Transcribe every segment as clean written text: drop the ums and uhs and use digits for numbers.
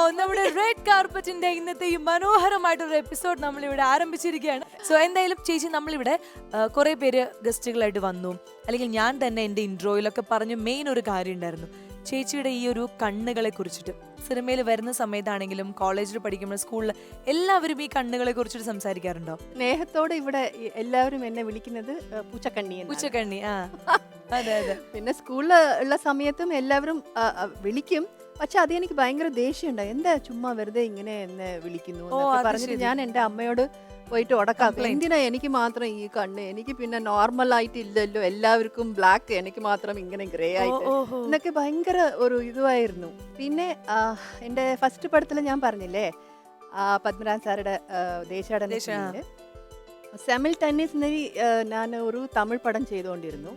നമ്മുടെ റെഡ് കാർപ്പറ്റിന്റെ ഇന്നത്തെ ഈ മനോഹരമായിട്ടൊരു എപ്പിസോഡ് നമ്മളിവിടെ ആരംഭിച്ചിരിക്കുകയാണ്. സോ എന്തായാലും ചേച്ചി, നമ്മളിവിടെ കുറെ പേര് ഗസ്റ്റുകളായിട്ട് വന്നു, അല്ലെങ്കിൽ ഞാൻ തന്നെ എൻ്റെ ഇൻട്രോയിലൊക്കെ പറഞ്ഞു മെയിൻ ഒരു കാര്യം ഉണ്ടായിരുന്നു, ചേച്ചിയുടെ ഈ ഒരു കണ്ണുകളെ കുറിച്ചിട്ട്. സിനിമയിൽ വരുന്ന സമയത്താണെങ്കിലും കോളേജിൽ പഠിക്കുമ്പോൾ സ്കൂളിൽ എല്ലാവരും ഈ കണ്ണുകളെ കുറിച്ചിട്ട് സംസാരിക്കാറുണ്ടോ? സ്നേഹത്തോടെ ഇവിടെ എല്ലാവരും എന്നെ വിളിക്കുന്നത് പൂച്ചക്കണ്ണി. പൂച്ചക്കണ്ണി, ആ അതെ അതെ. പിന്നെ സ്കൂളിൽ ഉള്ള സമയത്തും എല്ലാവരും വിളിക്കും. പക്ഷെ അത് എനിക്ക് ഭയങ്കര ദേഷ്യമുണ്ട്. എന്താ ചുമ്മാ വെറുതെ ഇങ്ങനെ എന്നെ വിളിക്കുന്നു പറഞ്ഞിട്ട് ഞാൻ എൻ്റെ അമ്മയോട് പോയിട്ട് ഉടക്കാം. എന്തിനാ എനിക്ക് മാത്രം ഈ കണ്ണ്, എനിക്ക് പിന്നെ നോർമൽ ആയിട്ട് ഇല്ലല്ലോ, എല്ലാവർക്കും ബ്ലാക്ക്, എനിക്ക് മാത്രം ഇങ്ങനെ ഗ്രേ ആയിട്ട് എന്നൊക്കെ ഭയങ്കര ഒരു ഇതുമായിരുന്നു. പിന്നെ എൻ്റെ ഫസ്റ്റ് പടത്തിൽ ഞാൻ പറഞ്ഞില്ലേ, പത്മരാജ് സാറുടെ ദേശാടന സെമിൽട്ടേനിയസ്ലി ഞാൻ ഒരു തമിഴ് പടം ചെയ്തുകൊണ്ടിരുന്നു.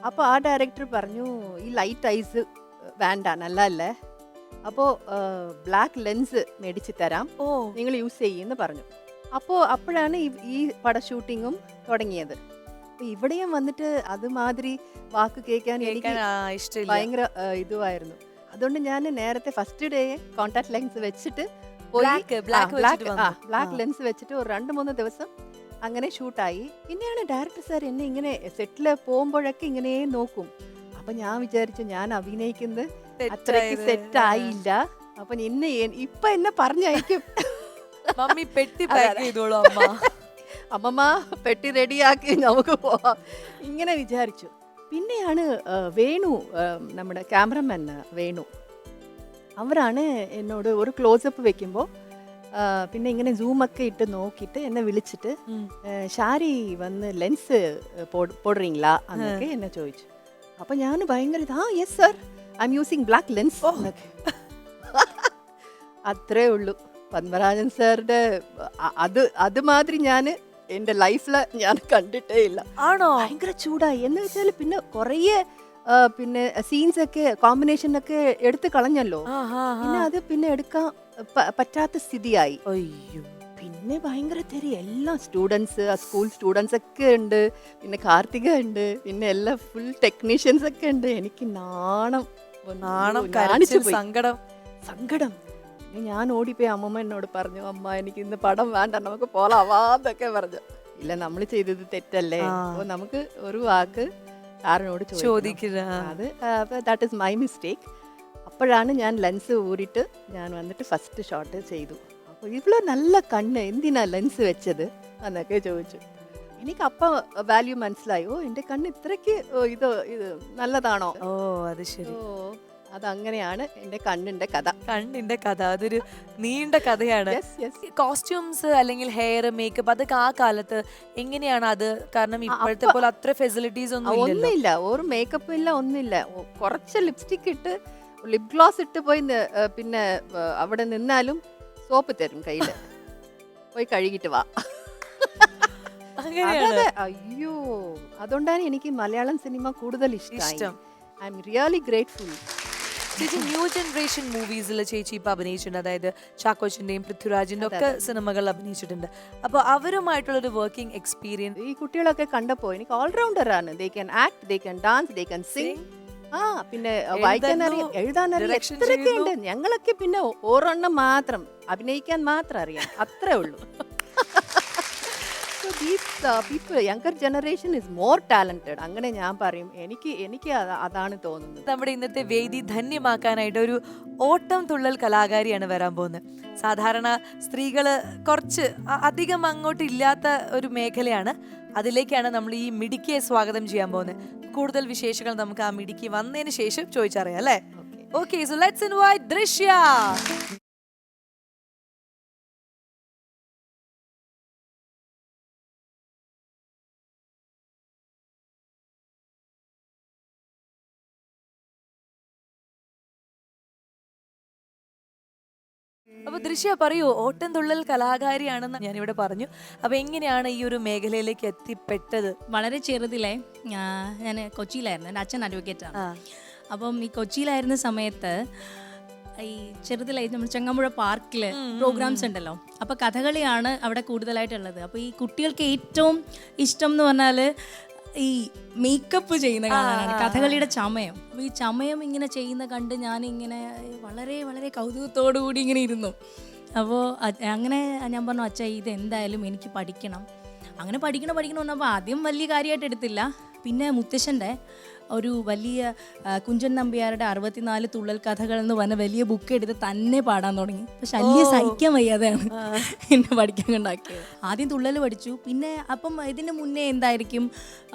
അപ്പോൾ ആ ഡയറക്ടർ പറഞ്ഞു, ഈ ലൈറ്റ് ഐസ് വേണ്ട, നല്ലല്ലേ, അപ്പോൾ ബ്ലാക്ക് ലെൻസ് മേടിച്ച് തരാം, നിങ്ങൾ യൂസ് ചെയ്യുമെന്ന് പറഞ്ഞു. അപ്പോഴാണ് ഈ പട ഷൂട്ടിങ്ങും തുടങ്ങിയത്. അപ്പോൾ ഇവിടെയും വന്നിട്ട് അതുമാതിരി വാക്ക് കേൾക്കാൻ എനിക്ക് ഭയങ്കര ഇതുമായിരുന്നു. അതുകൊണ്ട് ഞാൻ നേരത്തെ ഫസ്റ്റ് ഡേ കോൺടാക്ട് ലെൻസ് വെച്ചിട്ട് ബ്ലാക്ക് ലെൻസ് വെച്ചിട്ട് ഒരു 2-3 ദിവസം അങ്ങനെ ഷൂട്ടായി. പിന്നെയാണ് ഡയറക്ടർ സാർ എന്നെ ഇങ്ങനെ സെറ്റിൽ പോകുമ്പോഴൊക്കെ ഇങ്ങനെ നോക്കും. അപ്പൊ ഞാൻ വിചാരിച്ചു ഞാൻ അഭിനയിക്കുന്നത് അത്രയ്ക്ക് സെറ്റ് ആയില്ല, അപ്പൊ ഇപ്പൊ എന്നെ പറഞ്ഞയക്കും, അമ്മമ്മ പെട്ടി റെഡിയാക്കി നമുക്ക് പോവാം, ഇങ്ങനെ വിചാരിച്ചു. പിന്നെയാണ് വേണു, നമ്മുടെ ക്യാമറമാൻ വേണു, അവരാണ് എന്നോട് ഒരു ക്ലോസപ്പ് വെക്കുമ്പോൾ പിന്നെ ഇങ്ങനെ സൂമൊക്കെ ഇട്ട് നോക്കിയിട്ട് എന്നെ വിളിച്ചിട്ട് ഷാരി വന്ന് ലെൻസ് പോടുறீங்களா എന്നൊക്കെ എന്നെ ചോദിച്ചു. അപ്പൊ ഞാൻ ഭയങ്കര yes sir, I M using black lens എന്നൊക്കെ. അത്രേ ഉള്ളൂ. പത്മരാജൻ സാറിന്റെ അതുമാതിരി ഞാൻ എൻ്റെ ലൈഫില് ഞാൻ കണ്ടിട്ടേ ഇല്ല. ആണോ? ഭയങ്കര ചൂടായി. എന്ന് വെച്ചാൽ പിന്നെ കുറേ പിന്നെ സീൻസ് ഒക്കെ കോമ്പിനേഷൻ ഒക്കെ എടുത്ത് കളഞ്ഞല്ലോ, പിന്നെ അത് പിന്നെ എടുക്കാൻ പറ്റാത്ത സ്ഥിതിയായി. പിന്നെ ഭയങ്കര തെരി, എല്ലാ സ്റ്റുഡൻസ്, സ്കൂൾ സ്റ്റുഡൻസ് ഒക്കെ ഉണ്ട്, പിന്നെ കാർത്തിക ഉണ്ട്, പിന്നെ എല്ലാ ഫുൾ ടെക്നീഷ്യൻസ് ഒക്കെ ഉണ്ട്. എനിക്ക് സങ്കടം. ഞാൻ ഓടിപ്പോയി അമ്മമ്മ എന്നോട് പറഞ്ഞു, അമ്മ എനിക്ക് ഇന്ന് പടം വേണ്ട, നമുക്ക് പോലാവാന്നൊക്കെ പറഞ്ഞു. ഇല്ല, നമ്മൾ ചെയ്തത് തെറ്റല്ലേ, അപ്പോൾ നമുക്ക് ഒരു വാക്ക് സാറിനോട് ചോദിക്കുക, അത് ദാറ്റ് ഈസ് മൈ മിസ്റ്റേക്ക്. അപ്പോഴാണ് ഞാൻ ലെൻസ് ഊരിയിട്ട് ഞാൻ വന്നിട്ട് ഫസ്റ്റ് ഷോട്ട് ചെയ്തു. അപ്പോൾ ഇவ்வளோ നല്ല കണ്ണ്, എന്തിനാ ലെൻസ് വെച്ചത് എന്നൊക്കെ ചോദിച്ചു. എനിക്ക് അപ്പം വാല്യൂ മനസ്സിലായി, എൻ്റെ കണ്ണ് ഇത്രയ്ക്ക് ഇത് നല്ലതാണോ. അത് ശരി. അതങ്ങനെയാണ് എൻ്റെ കണ്ണിന്റെ കഥ. അതൊരു നീണ്ട കഥയാണ്. കോസ്റ്റ്യൂംസ് അല്ലെങ്കിൽ ഹെയർ, മേക്കപ്പ്, അതൊക്കെ ആ കാലത്ത് എങ്ങനെയാണ് അത്? കാരണം ഇപ്പോഴത്തെ പോലെ അത്ര ഫെസിലിറ്റീസ് ഒന്നുമില്ല, ഒരു മേക്കപ്പ് ഇല്ല, ഒന്നുമില്ല. കുറച്ച് ലിപ്സ്റ്റിക് ഇട്ട് ലിപ് ഗ്ലോസ് ഇട്ട് പോയി പിന്നെ അവിടെ നിന്നാലും സോപ്പ് തരും കയ്യിൽ, പോയി കഴുകിട്ട് വാ. അയ്യോ, അതുകൊണ്ടാണ് എനിക്ക് മലയാളം സിനിമ കൂടുതൽ ഇഷ്ടം. I am really grateful. ചേച്ചി, ന്യൂ ജനറേഷൻ മൂവീസിൽ ചേച്ചി ഇപ്പൊ അഭിനയിച്ചിട്ടുണ്ട്, അതായത് ചാക്കോച്ചിന്റെയും പൃഥ്വിരാജിന്റെ ഒക്കെ സിനിമകൾ അഭിനയിച്ചിട്ടുണ്ട്. അപ്പൊ അവരുമായിട്ടുള്ളൊരു വർക്കിംഗ് എക്സ്പീരിയൻസ് ഈ കുട്ടികളൊക്കെ കണ്ടപ്പോ എനിക്ക് ഓൾറൗണ്ടർ ആണ്. They can act, they can dance, they can sing, പിന്നെ വായിക്കാനറിയാം, എഴുതാനറിയാം, എത്രയൊക്കെ ഉണ്ട്. ഞങ്ങളൊക്കെ പിന്നെ ഒരെണ്ണം മാത്രം, അഭിനയിക്കാൻ മാത്രം അറിയാം, അത്രേ ഉള്ളൂ. People, younger generation is more talented. അങ്ങനെ ഞാൻ പറയും, എനിക്ക് അതാണ് തോന്നുന്നത്. നമ്മുടെ ഇന്നത്തെ വേദി ധന്യമാക്കാനായിട്ട് ഒരു ഓട്ടം തുള്ളൽ കലാകാരിയാണ് വരാൻ പോകുന്നത്. സാധാരണ സ്ത്രീകള് കുറച്ച് അധികം അങ്ങോട്ട് ഇല്ലാത്ത ഒരു മേഖലയാണ്, അതിലേക്കാണ് നമ്മൾ ഈ മിടുക്കിയെ സ്വാഗതം ചെയ്യാൻ പോകുന്നത്. കൂടുതൽ വിശേഷങ്ങൾ നമുക്ക് ആ മിടുക്കി വന്നതിന് ശേഷം ചോദിച്ചറിയാം അല്ലേ? ഓക്കെ, സോ ലെറ്റ്സ് ഇൻവൈറ്റ് ദൃശ്യ. അപ്പൊ ദൃശ്യ പറയൂ, ഓട്ടം തുള്ളൽ കലാകാരിയാണെന്ന് ഞാനിവിടെ പറഞ്ഞു. അപ്പൊ എങ്ങനെയാണ് ഈ ഒരു മേഖലയിലേക്ക് എത്തിപ്പെട്ടത്? വളരെ ചെറുതിലെ ഞാൻ കൊച്ചിയിലായിരുന്നു, എൻ്റെ അച്ഛൻ അഡ്വക്കേറ്റാണ്. അപ്പം ഈ കൊച്ചിയിലായിരുന്ന സമയത്ത് ഈ ചെറുതിലായി നമ്മൾ ചെങ്ങമ്പുഴ പാർക്കിൽ പ്രോഗ്രാംസ് ഉണ്ടല്ലോ, അപ്പോൾ കഥകളിയാണ് അവിടെ കൂടുതലായിട്ടുള്ളത്. അപ്പോൾ ഈ കുട്ടികൾക്ക് ഏറ്റവും ഇഷ്ടം എന്ന് പറഞ്ഞാൽ ഈ മേക്കപ്പ് ചെയ്യുന്ന കാണാനാണ്, കഥകളിയുടെ ചമയം. അപ്പോൾ ഈ ചമയം ഇങ്ങനെ ചെയ്യുന്ന കണ്ട് ഞാനിങ്ങനെ വളരെ വളരെ കൗതുകത്തോടു കൂടി ഇങ്ങനെ ഇരുന്നു. അപ്പോൾ അങ്ങനെ ഞാൻ പറഞ്ഞു, അച്ഛാ ഇത് എന്തായാലും എനിക്ക് പഠിക്കണം. അങ്ങനെ പഠിക്കണം വന്നപ്പോൾ ആദ്യം വലിയ കാര്യമായിട്ട് എടുത്തില്ല. പിന്നെ മുത്തശ്ശൻ്റെ ഒരു വലിയ കുഞ്ചൻ നമ്പ്യാരുടെ 64 തുള്ളൽ കഥകൾ എന്ന് പറഞ്ഞ വലിയ ബുക്ക് എടുത്ത് തന്നെ പാടാൻ തുടങ്ങി. അപ്പോൾ ശല്യം സഹിക്കാൻ വയ്യാതെയാണ് എന്നെ പഠിക്കാൻ കൊണ്ടാക്കിയത്. ആദ്യം തുള്ളൽ പഠിച്ചു. പിന്നെ അപ്പം ഇതിന് മുന്നേ എന്തായിരിക്കും,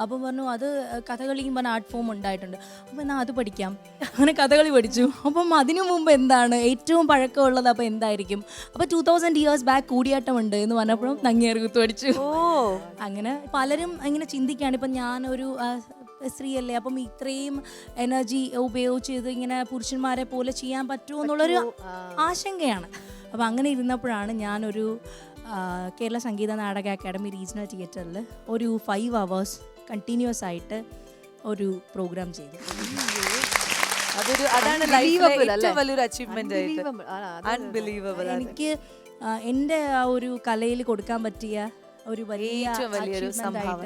അപ്പം പറഞ്ഞു അത് കഥകളിയും പറഞ്ഞ ആർട്ട് ഫോം ഉണ്ടായിട്ടുണ്ട്, അപ്പം എന്നാൽ അത് പഠിക്കാം. അങ്ങനെ കഥകളി പഠിച്ചു. അപ്പം അതിനു മുമ്പ് എന്താണ് ഏറ്റവും പഴക്കമുള്ളത്, അപ്പം എന്തായിരിക്കും, അപ്പോൾ 2000 years ബാക്ക് കൂടിയാട്ടമുണ്ട് എന്ന് പറഞ്ഞപ്പോഴും നങ്ങിയാർകുത്ത് പഠിച്ചു. അങ്ങനെ പലരും ഇങ്ങനെ ചിന്തിക്കുകയാണ്, ഇപ്പം ഞാനൊരു സ്ത്രീയല്ലേ, അപ്പം ഇത്രയും എനർജി ഉപയോഗിച്ച് ഇത് ഇങ്ങനെ പുരുഷന്മാരെ പോലെ ചെയ്യാൻ പറ്റുമോ എന്നുള്ളൊരു ആശങ്കയാണ്. അപ്പം അങ്ങനെ ഇരുന്നപ്പോഴാണ് ഞാനൊരു കേരള സംഗീത നാടക അക്കാദമി റീജിയണൽ തിയേറ്ററിൽ ഒരു 5 hours കണ്ടിന്യൂസ് ആയിട്ട് ഒരു പ്രോഗ്രാം ചെയ്തു. എനിക്ക് എൻ്റെ ആ ഒരു കലയിൽ കൊടുക്കാൻ പറ്റിയ ഒരു വലിയൊരു സംഭവം.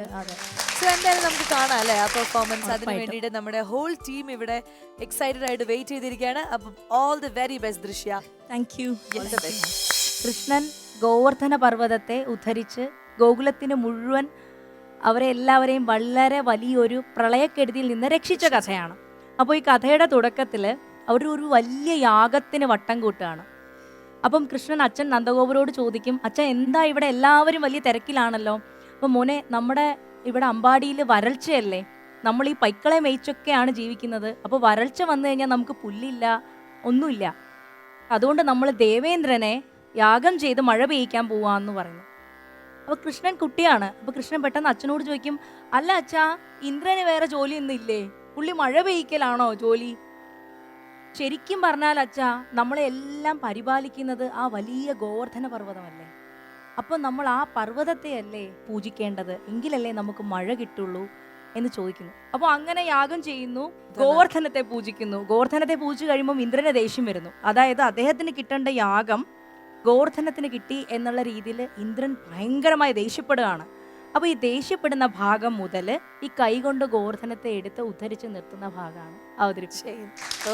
സോ എന്തായാലും നമുക്ക് കാണാം അല്ലേ ആ പെർഫോമൻസ്. അതിന് വേണ്ടിയിട്ട് നമ്മുടെ ഹോൾ ടീം ഇവിടെ എക്സൈറ്റഡ് ആയിട്ട് വെയിറ്റ് ചെയ്തിരിക്കുകയാണ്. അപ്പം all the very best Drishya. Thank you. Krishnan Govardhana പർവ്വതത്തെ ഉദ്ധരിച്ച് ഗോകുലത്തിന് മുഴുവൻ അവരെ എല്ലാവരെയും വളരെ വലിയൊരു പ്രളയക്കെടുതിയിൽ നിന്ന് രക്ഷിച്ച കഥയാണ്. അപ്പോൾ ഈ കഥയുടെ തുടക്കത്തിൽ അവരൊരു വലിയ യാഗത്തിന് വട്ടം കൂട്ടുകയാണ്. അപ്പം കൃഷ്ണൻ അച്ഛൻ നന്ദഗോപുരോട് ചോദിക്കും, അച്ഛൻ എന്താ ഇവിടെ എല്ലാവരും വലിയ തിരക്കിലാണല്ലോ, അപ്പം മോനെ നമ്മുടെ ഇവിടെ അമ്പാടിയിൽ വരൾച്ചയല്ലേ, നമ്മൾ ഈ പൈക്കളെ മേയിച്ചൊക്കെയാണ് ജീവിക്കുന്നത്, അപ്പോൾ വരൾച്ച വന്നു കഴിഞ്ഞാൽ നമുക്ക് പുല്ലില്ല, ഒന്നുമില്ല, അതുകൊണ്ട് നമ്മൾ ദേവേന്ദ്രനെ യാഗം ചെയ്ത് മഴ പെയ്യിക്കാൻ പോവാന്ന് പറയുന്നു. അപ്പോൾ കൃഷ്ണൻ കുട്ടിയാണ്. അപ്പോൾ കൃഷ്ണൻ പെട്ടെന്ന് അച്ഛനോട് ചോദിക്കും, അല്ല അച്ഛാ ഇന്ദ്രന് വേറെ ജോലിയൊന്നും ഇല്ലേ, പുള്ളി മഴ പെയ്യിക്കലാണോ ജോലി? ശരിക്കും പറഞ്ഞാൽ അച്ഛാ നമ്മളെ എല്ലാം പരിപാലിക്കുന്നത് ആ വലിയ ഗോവർദ്ധന പർവ്വതമല്ലേ, അപ്പോൾ നമ്മൾ ആ പർവ്വതത്തെയല്ലേ പൂജിക്കേണ്ടത്, എങ്കിലല്ലേ നമുക്ക് മഴ കിട്ടുള്ളൂ എന്ന് ചോദിക്കുന്നു. അപ്പോൾ അങ്ങനെ യാഗം ചെയ്യുന്നു, ഗോവർദ്ധനത്തെ പൂജിക്കുന്നു. ഗോവർദ്ധനത്തെ പൂജിച്ച് കഴിയുമ്പോൾ ഇന്ദ്രന് ദേഷ്യം വരുന്നു. അതായത് അദ്ദേഹത്തിന് കിട്ടേണ്ട യാഗം ഗോവർദ്ധനത്തിന് കിട്ടി എന്നുള്ള രീതിയിൽ ഇന്ദ്രൻ ഭയങ്കരമായി ദേഷ്യപ്പെടുകയാണ്. അപ്പോൾ ഈ ദേഷ്യപ്പെടുന്ന ഭാഗം മുതൽ ഈ കൈകൊണ്ട് ഗോവർദ്ധനത്തെ എടുത്ത് ഉദ്ധരിച്ച് നിർത്തുന്ന ഭാഗമാണ് അവതരിപ്പിച്ചത്.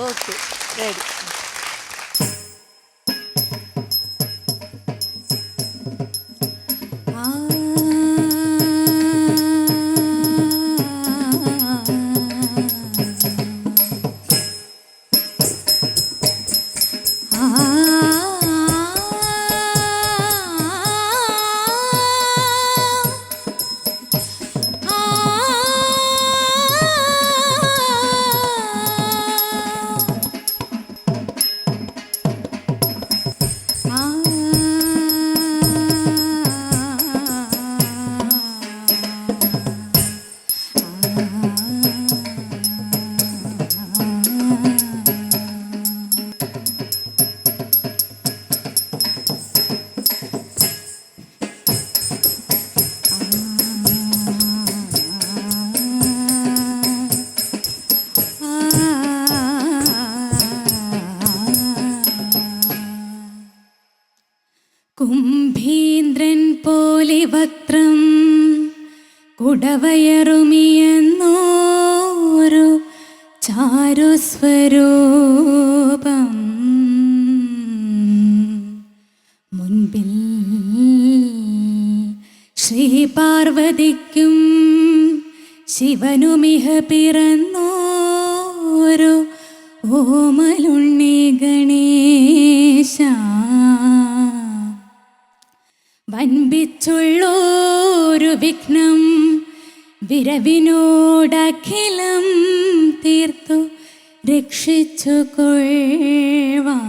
Okay, ready. കുംഭീന്ദ്രൻ പോലെ വക്രം കുടവയറുമിയെന്നോരു ചാരുസ്വരൂപം മുൻപിൽ ശ്രീപാർവതിക്കും ശിവനുമിഹ പിറന്നോരു ഓമലുണ്ണി ഗണേശ വൻപിച്ചുള്ളോരു വിഘ്നം വിരവിനോടഖിലം തീർത്തു രക്ഷിച്ചു കൊള്ളുവാൻ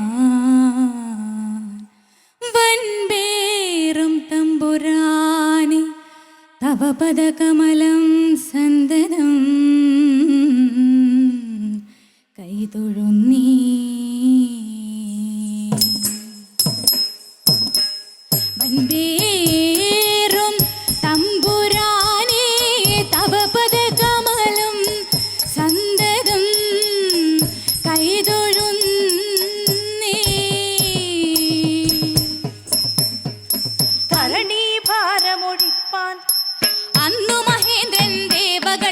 വൻപേറും തമ്പുരാനി തവ പദകമലം സന്തതം കൈതൊഴുന്നീ വൻപേറും തമ്പുരാനേ തവ പദകമലം സന്തതം കൈതൊഴുന്നീ ധരണീഭാരമൊഴിപ്പാൻ അന്നു മഹേന്ദ്രൻ ദേവകൾ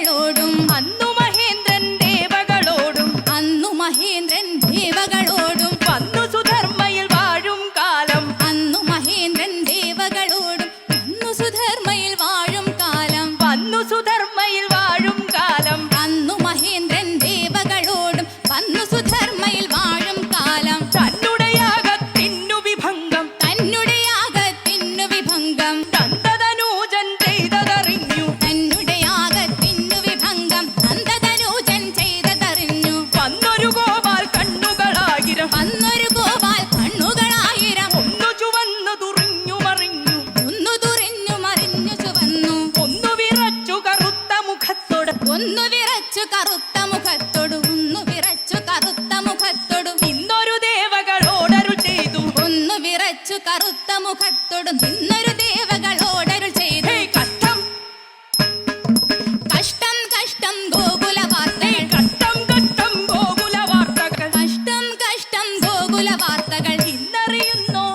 വച്ചു കറുത്ത മുഖത്തോടും നിന്നൊരു ദേവകളോടരുൾ ചെയ്തു കഷ്ടം കഷ്ടം കഷ്ടം ഗോകുല വാർത്തകൾ കഷ്ടം കഷ്ടം ഗോകുല വാർത്തകൾ കഷ്ടം കഷ്ടം ഗോകുല വാർത്തകൾ ഇന്നറിയുന്നോ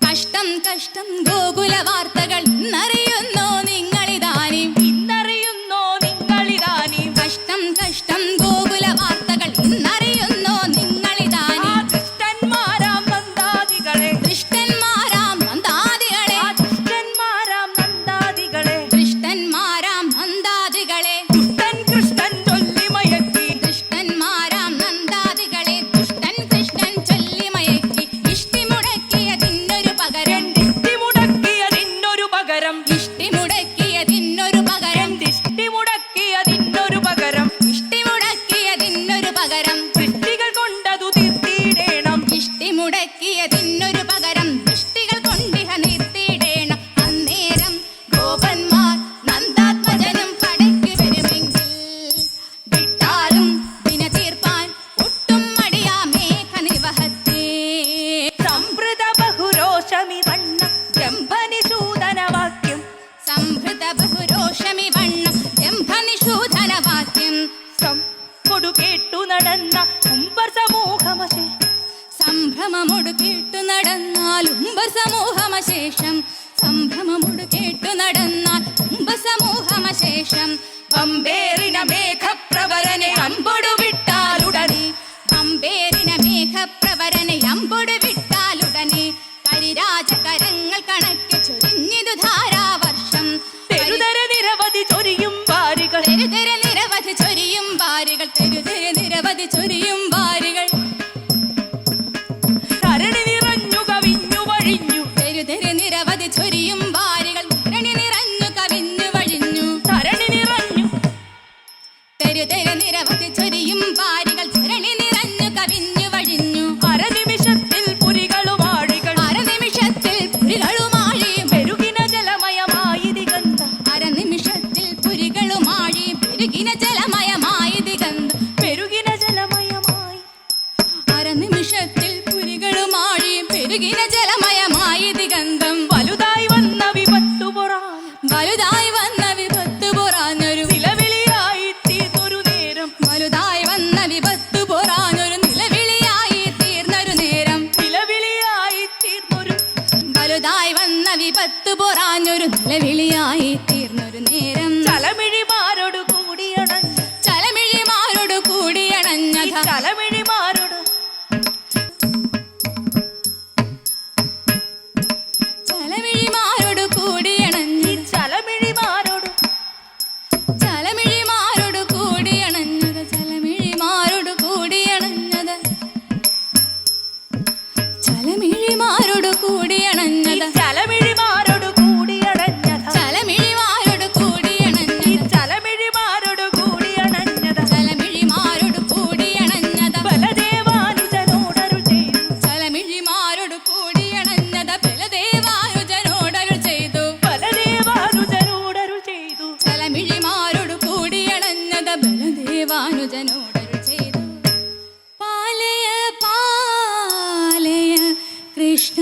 കഷ്ടം കഷ്ടം ഗോകുല വാർത്തകൾ ഇന്നറിയുന്നോ നിങ്ങളിതാനും ഇന്നറിയുന്നോ നിങ്ങളിതാനീ കഷ്ടം കഷ്ടം ഗോകുല വാർത്തകൾ ഇന്നറിയുന്നോ നിങ്ങളിതാനും ദുഷ്ടന്മാരാം നന്ദാദികളെ ദുഷ്ടന്മാരാം നന്ദാദികളെ ദുഷ്ടന്മാരാം നന്ദാദികളെ ദുഷ്ടന്മാരാം നന്ദാദികളെ ദുഷ്ടൻ കൃഷ്ണൻ ചൊല്ലിമയക്കി ദുഷ്ടന്മാരാം നന്ദാദികളെ ദുഷ്ടൻ കൃഷ്ണൻ ചൊല്ലിമയക്കി ഇഷ്ടി മുടക്കിയതിന്നൊരു പകരം ദിഷ്ടി മുടക്കിയതിന്നൊരു പകരം ഇഷ്ടി മുടക്കിയതിന്നൊരു പകരം ദിഷ്ടി മുടക്കിയതിന്നൊരു പകരം ഇഷ്ടി മുടക്കിയതിന്നൊരു പകരം സൃഷ്ടികൾ കൊണ്ടതു തീർത്തിടേണം ഇഷ്ടി മുടക്കിയതിന്നൊരു പകരം ദൃഷ്ടികൾ കൊണ്ടിഹ നിർത്തിയിടേണം അന്നേരം ഗോപന്മാർ നന്ദാത്മജനും പടയ്ക്ക് വരുമെങ്കിൽ വിട്ടാലും ദിന തീർപ്പാൻ ഒട്ടും മടിയാ മേഘ നിവഹത്തെ സംവൃത ബഹുരോഷമി വണ്ണം ജംഭനിഷൂദനവാക്യം സംഭൃത ബഹുരോഷമി വണ്ണം ജംഭനിഷൂധനവാക്യം കൊടുകേട്ടു നടന്ന കുംഭർ സമൂഹമശേ സംഭ്രമമൊടു കേട്ടു നടന്നാൽ സമൂഹമശേഷം സംഭ്രമമൊടു കേട്ടു നടന്നാൽ സമൂഹമശേഷം പമ്പേറിന മേഘപ്രവരനെ അമ്പൊടു വിട്ടാലുടനെ പമ്പേറിന മേഘപ്രവരനെ അമ്പൊടു വിട്ടാലുടനെ കരിരാജകരങ്ങൾ കണക്കെ ചൊരിഞ്ഞിതു ധാരാവർഷം തെരുതര നിരവധി ചൊരിയും വാരികൾ തെരുതെര നിരവധി ചൊരിയും വാരികൾ തെരുതെര നിരവധി ചൊരിയും വാരികൾ കരണി നിറഞ്ഞു കവിഞ്ഞു വഴിഞ്ഞു തെരുതെര നിരവധി ചൊരിയും വാരികൾ ധരണി നിറഞ്ഞു കവിഞ്ഞു വഴിഞ്ഞു തരണി നിറഞ്ഞു തെരുതെര നിരവധി ചൊരിയും വാരികൾ ധരണി നിറഞ്ഞു കവിഞ്ഞു വഴിഞ്ഞു അരനിമിഷത്തിൽ പുരികളുമാഴികൾ അരനിമിഷത്തിൽ പുരികളുമാഴിയും പെരുകിന ജലമയമായി ദിഗന്ധം അരനിമിഷത്തിൽ പുരികളുമാഴി പെരുകിന ജലമയമായി ദിഗന്ധം പെരുകിന ജലമയമായി അരനിമിഷത്തിൽ പുരികളുമാഴി പെരുകിന ജലമയമായി ദിഗന്ധം വലുതായി വന്ന വിപത്തു പൊറാൻ വലുതായി വന്ന വിപത്ത് പൊറാഞ്ഞൊരു നിലവിളിയായി തീർന്നൊരു നേരം വലുതായി വന്ന വിപത്ത് പൊറാഞ്ഞൊരു നിലവിളിയായി തീർന്നൊരു നേരം നിലവിളിയായി തീർന്നൊരു വലുതായി വന്ന വിപത്ത് പൊറാഞ്ഞൊരു നിലവിളിയായി തീർന്നൊരു നേരം ചലമിഴിമാരോട് കൂടിയണഞ്ഞ ചലമിഴിമാരോട് കൂടിയണഞ്ഞത ചലമിഴിമാരോട് ചലമിഴിമാരോട് കൂടിയണഞ്ഞ ചലമിഴിമാരോട് ചലമിഴിമാരോട് കൂടിയണഞ്ഞത് ചലമിഴിമാരോട് കൂടിയണഞ്ഞത് ചലമിഴിമാരോട് കൂടിയണഞ്ഞത് ചലമിഴിമാരോട് കൂടിയണഞ്ഞത ചലമിഴിമാരോട് കൂടിയണഞ്ഞത് ചലമിഴിമാരോട് കൂടിയണഞ്ഞത ചലമിഴിമാരോട് കൂടിയണഞ്ഞത് ബലദേവാനുജനോടരുൾ ചെയ്തു ചലമിഴിമാരോട് കൂടിയണഞ്ഞത് ബലദേവാനുജനോടരുൾ ചെയ്തു ബലദേവാനുജനോടരുൾ ചെയ്തു ചലമിഴിമാരോട് കൂടിയണഞ്ഞത് ബലദേവാനുജനോടരുൾ ചെയ്തു പാലയ പാലയ കൃഷ്ണ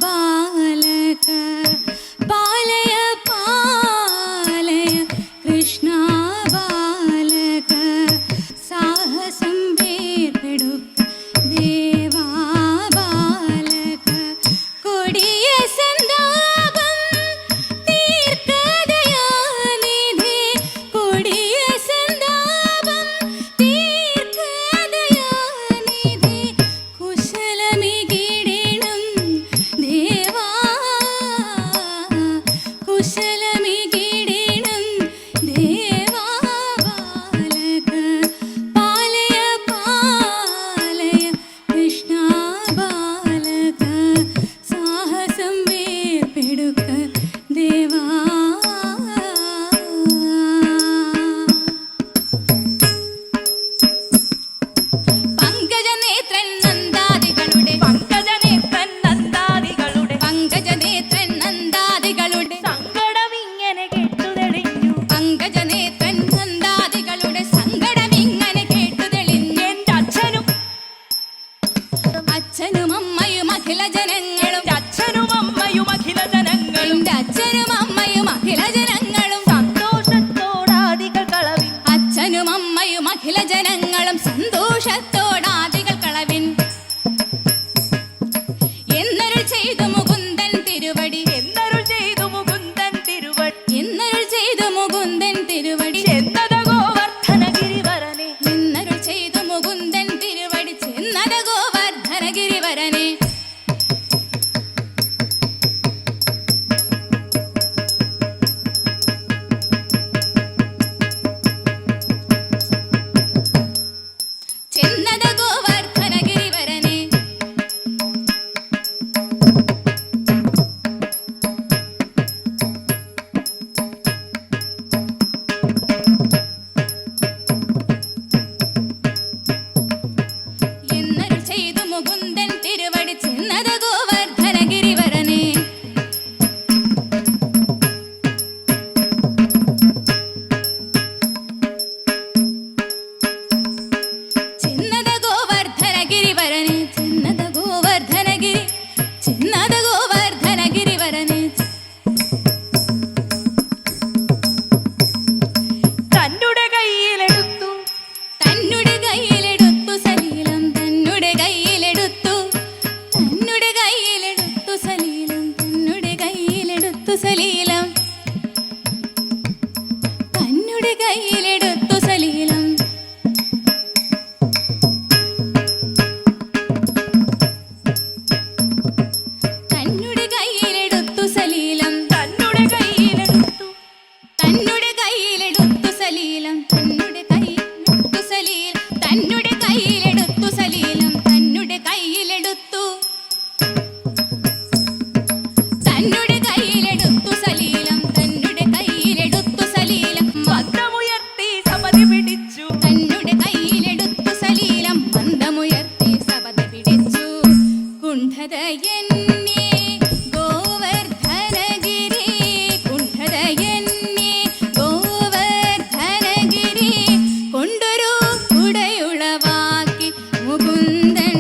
ബാലക പാലയ പാലയ കൃഷ്ണ ബാലക സാഹസം വേർപെടുക്ക ദേവാ ബാലക കൊടിയ സന്താപം തീർക്കദയാനിധി കൊടിയ സന്താപം തീർക്കദയാനിധി കുശലമികിടണം ദേവാ അമ്മയും അഖില ജനങ്ങളും അച്ഛനും അമ്മയും അഖില ജനങ്ങളും എന്റെ അച്ഛനും അമ്മയും അഖില ജനങ്ങളും സന്തോഷത്തോടാദികൾ കളവിൻ അച്ഛനും അമ്മയും അഖില ജനങ്ങളും സന്തോഷത്തോടാദികൾ കളവിൻ എന്നരുൾ ചെയ്തു മുകുന്ദൻ തിരുവടി എന്നരുൾ ചെയ്തു മുകുന്ദൻ തിരുവടി എന്നരുൾ ചെയ്തു മുകുന്ദൻ തിരുവടി ചെന്നത ഗോവർദ്ധനഗിരിവരനെ എന്നരുൾ ചെയ്തു മുകുന്ദൻ തിരുവടി ചെന്നത ഗോവർദ്ധനഗിരിവരനെ ചെന്നത ഗോവർദ്ധനഗിരിവരനെ എന്നരുൾ ചെയ്തു മുകുന്ദൻ തിരുവടി ചെന്നത ഗോവർദ്ധനഗിരിവരനെ ചെന്നത ഗോവർദ്ധനഗിരിവരനെ ചെന്നത ഗോവർദ്ധനഗിരി ചെന്നത ഗോവർദ്ധനഗിരിവരനെ തന്നുടെ കയ്യിലെടുത്തു തന്നുടെ കയ്യിലെടുത്തു സലീലം തന്നുടെ കയ്യിലെടുത്തു തന്നുടെ കയ്യിലെടുത്തു സലീലം തന്നുടെ കയ്യിലെടുത്തു സലീലം തന്നുടെ കയ്യിലെടുത്തു സലീലം തന്നുടെ കയ്യിലെടുത്തു സലീലം തന്നുടെ കയ്യിലെടുത്തു തന്നുടെ കയ്യിലെടുത്തു സലീലം തന്നുടെ കയ്യിലെടുത്തു സലീലം തന്നുടെ കയ്യിലെടുത്തു സലീലം തന്നുടെ കയ്യിലെടുത്തു തന്നുടെ കയ്യിലെടുത്തു സലീലം തന്നുടെ കയ്യിലെടുത്തു സലീലം മന്ദമുയർത്തി സപതി പിടിച്ചു തന്നുടെ കയ്യിലെടുത്തു സലീലം മന്ദമുയർത്തി സപതി പിടിച്ചു കുണ്ഠത എന്നെ ഗോവർദ്ധനഗിരി കുണ്ഠത എന്നെ ഗോവർദ്ധനഗിരി കൊണ്ടൊരു കുടയുളവാക്കി മുകുന്ദൻ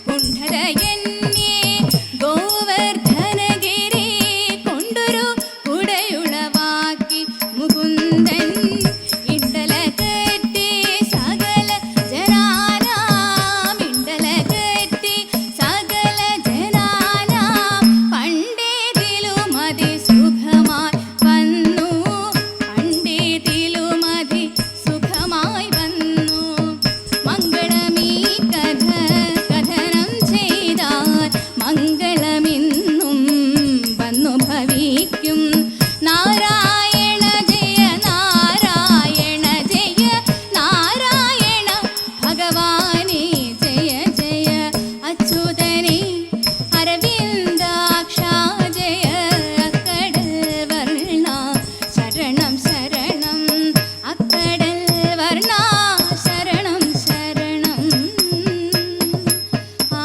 കുണ്ഠത എന്നെ ഗോവർദ്ധനഗിരി കൊണ്ടൊരു കുടയുളവാക്കി മുകുന്ദൻ ഇണ്ടല കെട്ടി സകല ജനാനാം ഇണ്ടല കെട്ടി സകല ജനാനാം പണ്ടേതിലുമതി സുഖമായി വന്നു പണ്ടേതിലുമതി സുഖമായി വന്നു മംഗളമീ കഥ കഥനം ചെയ്താൽ മംഗളമിന്നും വന്നു ഭവിക്കും നാരായണ ജയ നാരായണ ജയ നാരായണ ഭഗവാനേ ജയ ജയ അച്യുതനേ അരവിന്ദാക്ഷ ജയ അക്കടൽ വർണ്ണ ശരണം ശരണം അക്കടൽ വർണ്ണ ശരണം ശരണം ആ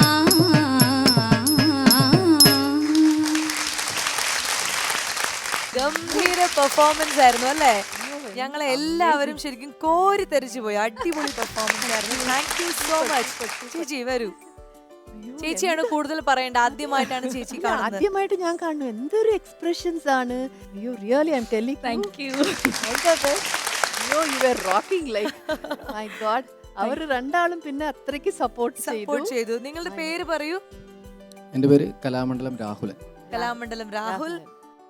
ഗംഭീര പെർഫോമൻസ് ആയിരുന്നു അല്ലേ? ഞങ്ങളെ എല്ലാവരും ശരിക്കും കോരി തെറിച്ചു പോയി. അടിപൊളി പെർഫോമൻസ് ആയിരുന്നു. Thank you so much. ചേച്ചി വരൂ. ചേച്ചിയാണ് കൂടുതൽ പറയേണ്ട. ആദ്യമായിട്ടാണ് ചേച്ചി കാണുന്നത്. ആദ്യമായിട്ട് ഞാൻ കാണുന്നു. എന്തൊരു എക്സ്പ്രഷൻസ് ആണ്. You really I am telling. Thank you you were rocking like my god. അവർ രണ്ടാളും പിന്നെ അത്രയ്ക്ക് സപ്പോർട്ട് ചെയ്തു. നിങ്ങളുടെ പേര് പറയൂ. എൻ്റെ പേര് കലാമണ്ഡലം രാഹുലൻ. കലാമണ്ഡലം രാഹുൽ.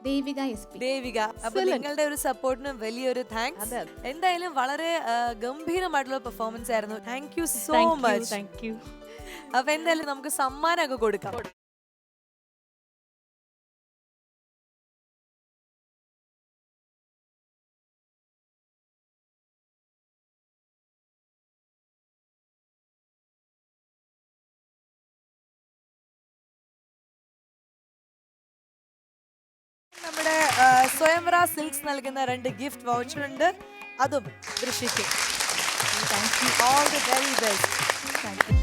Devika S P Devika. അപ്പൊ നിങ്ങളുടെ ഒരു സപ്പോർട്ടിനും വലിയൊരു താങ്ക്സ്. എന്തായാലും വളരെ ഗംഭീരമായിട്ടുള്ള പെർഫോമൻസ് ആയിരുന്നു. Thank you so much. Thank you. അപ്പൊ എന്തായാലും നമുക്ക് സമ്മാനമൊക്കെ കൊടുക്കാം. നമ്മുടെ സ്വയംവര സിൽക്സ് നൽകുന്ന 2 ഗിഫ്റ്റ് വൗച്ചർ ഉണ്ട്. അതും ദൃശ്യക്ക്. All the very best.